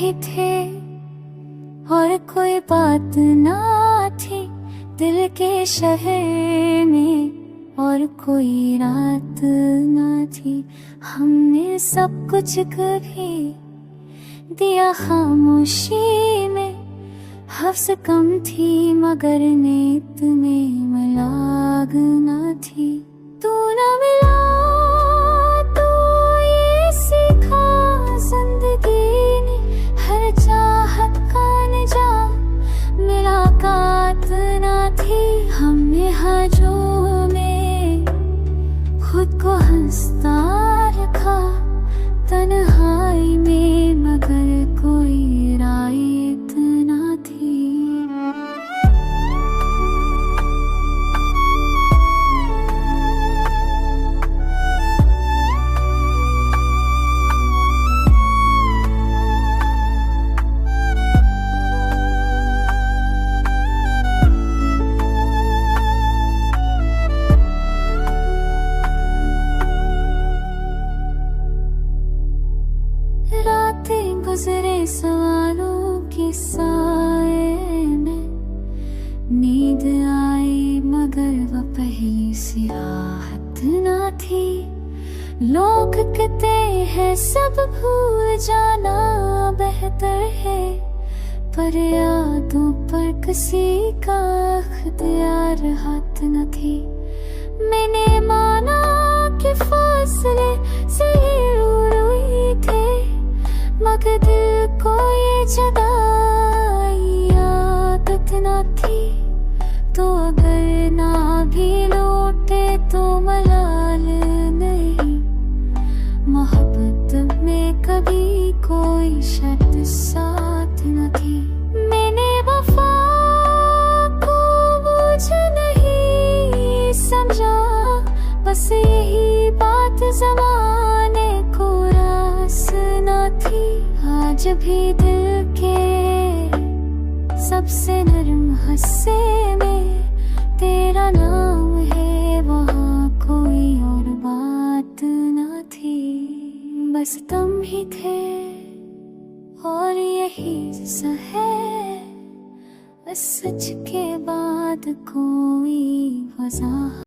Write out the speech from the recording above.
ही थे और कोई बात ना थी दिल के शहर में, और कोई रात ना थी। हमने सब कुछ कभी दिया खामोशी में, हफ्स कम थी मगर नीयत में मलाग ना थी। तू ना मिला तो ये सीखा जिंदगी ने, हर चाहत का निजाम मुलाकात ना थी। हमने हाजों में खुद को हंसता रखा तन्हाई में, मगर कोई रायत ना थी। रातें गुजरे सवालों की साए में, नींद आई मगर वह पहली सी राहत ना थी। लोग कहते हैं सब भूल जाना बेहतर है, पर यादों पर किसी का इख्तियार हाथ न थी। मैंने माना कि फासले से रूई थे, मगर दिल को ये जुदाई आदत न थी। तो अगर ना भी लौटे तो मलाल नहीं, मोहब्बत में कभी कोई शर्त साथ न थी। मैंने वफा को बोझ नहीं समझा, बस यही बात ज़माने को रास न थी। आज भी दिल के सबसे नरम हिस्से में तेरा नाम है, वहाँ कोई और बात न थी। बस तुम ही थे और यही है, बस सच के बाद कोई वजह